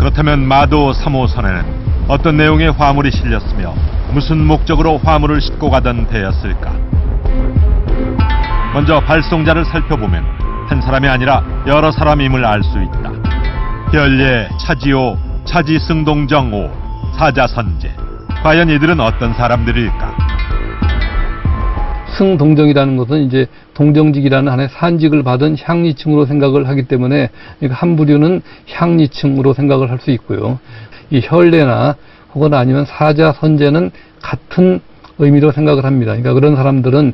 그렇다면 마도 3호선에는 어떤 내용의 화물이 실렸으며 무슨 목적으로 화물을 싣고 가던 배였을까? 먼저 발송자를 살펴보면 한 사람이 아니라 여러 사람임을 알 수 있다. 별예, 차지호, 차지승동정오, 사자선제. 과연 이들은 어떤 사람들일까? 승동정이라는 것은 이제 동정직이라는 하나의 산직을 받은 향리층으로 생각을 하기 때문에 한 부류는 향리층으로 생각을 할 수 있고요. 이 혈례나 혹은 아니면 사자선제는 같은 의미로 생각을 합니다. 그러니까 그런 사람들은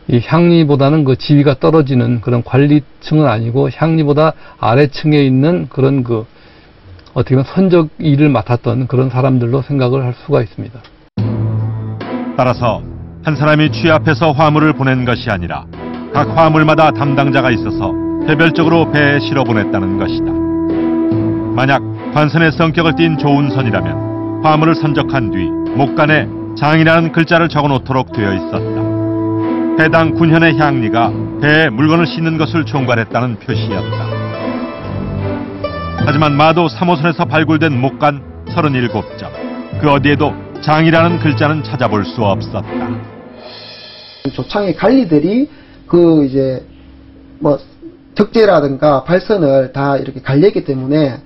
이 향리보다는 그 지위가 떨어지는 그런 관리층은 아니고 향리보다 아래층에 있는 그런 어떻게 보면 선적 일을 맡았던 그런 사람들로 생각을 할 수가 있습니다. 따라서 한 사람이 취합해서 화물을 보낸 것이 아니라 각 화물마다 담당자가 있어서 개별적으로 배에 실어 보냈다는 것이다. 만약 관선의 성격을 띈 조은선이라면 화물을 선적한 뒤 목간에 장이라는 글자를 적어놓도록 되어 있었다. 해당 군현의 향리가 배에 물건을 싣는 것을 총괄했다는 표시였다. 하지만 마도 3호선에서 발굴된 목간 37점, 그 어디에도 장이라는 글자는 찾아볼 수 없었다. 조창의 관리들이 적재라든가 발선을 다 이렇게 관리했기 때문에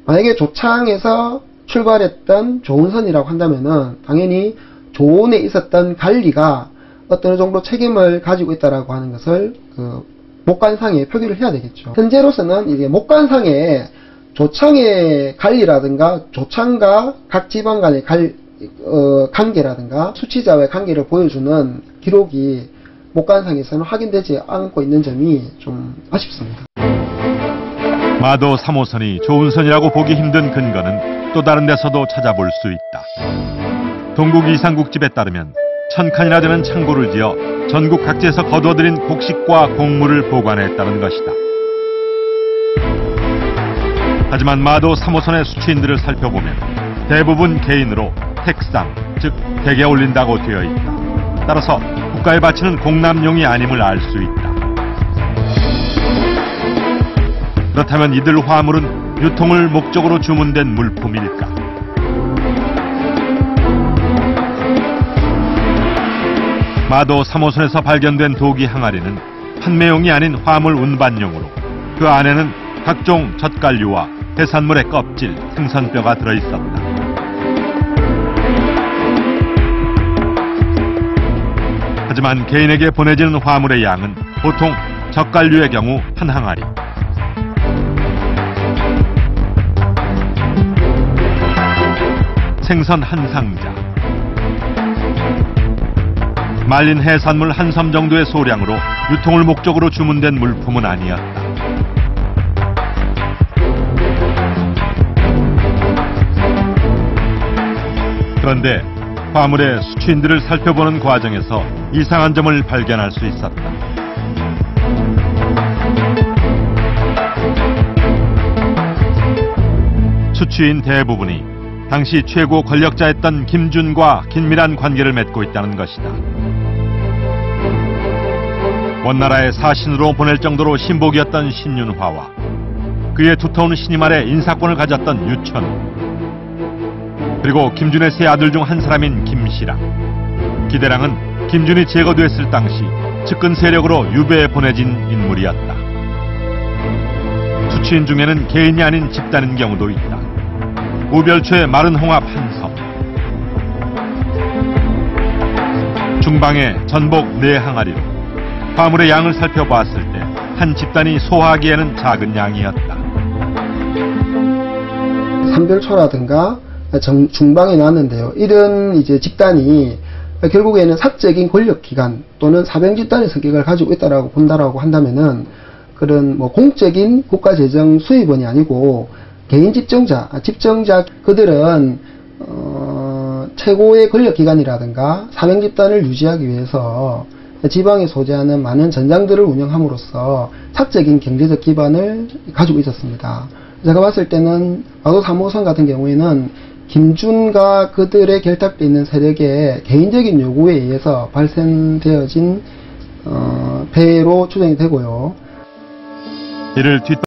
만약에 조창에서 출발했던 조은선이라고 한다면은 당연히 조은에 있었던 관리가 어떤 정도 책임을 가지고 있다라고 하는 것을 목간상에 표기를 해야 되겠죠. 현재로서는 이게 목간상에 조창의 관리라든가 조창과 각 지방 간의 관계라든가 수치자와의 관계를 보여주는 기록이 목간상에서는 확인되지 않고 있는 점이 좀 아쉽습니다. 마도 3호선이 조은선이라고 보기 힘든 근거는 또 다른 데서도 찾아볼 수 있다. 동국 이상국집에 따르면 1000칸이나 되는 창고를 지어 전국 각지에서 거둬들인 곡식과 곡물을 보관했다는 것이다. 하지만 마도 3호선의 수취인들을 살펴보면 대부분 개인으로 택상, 즉 댁에 올린다고 되어 있다. 따라서 국가에 바치는 공납용이 아님을 알 수 있다. 그렇다면 이들 화물은 유통을 목적으로 주문된 물품일까? 마도 3호선에서 발견된 도기 항아리는 판매용이 아닌 화물 운반용으로 그 안에는 각종 젓갈류와 해산물의 껍질, 생선뼈가 들어있었다. 하지만 개인에게 보내지는 화물의 양은 보통 젓갈류의 경우 한 항아리, 생선 한 상자, 말린 해산물 한 섬 정도의 소량으로 유통을 목적으로 주문된 물품은 아니었다. 그런데 화물의 수취인들을 살펴보는 과정에서 이상한 점을 발견할 수 있었다. 수취인 대부분이 당시 최고 권력자였던 김준과 긴밀한 관계를 맺고 있다는 것이다. 원나라의 사신으로 보낼 정도로 신복이었던 신윤화와 그의 두터운 신임 아래 인사권을 가졌던 유천우, 그리고 김준의 세 아들 중 한 사람인 김시랑, 기대랑은 김준이 제거됐을 당시 측근 세력으로 유배에 보내진 인물이었다. 수취인 중에는 개인이 아닌 집단인 경우도 있다. 우별초의 마른 홍합 한 섬, 중방의 전복 4항아리로 화물의 양을 살펴봤을 때 한 집단이 소화하기에는 작은 양이었다. 삼별초라든가 중방에 나왔는데요. 이런 집단이 결국에는 사적인 권력기관 또는 사병집단의 성격을 가지고 있다라고 본다라고 한다면은 그런 공적인 국가재정 수입원이 아니고 개인 집정자 그들은 최고의 권력기관이라든가 사명집단을 유지하기 위해서 지방에 소재하는 많은 전장들을 운영함으로써 사적인 경제적 기반을 가지고 있었습니다. 제가 봤을 때는 마도 3호선 같은 경우에는 김준과 그들의 결탁되어 있는 세력의 개인적인 요구에 의해서 발생되어진 배로 추정이 되고요. 이를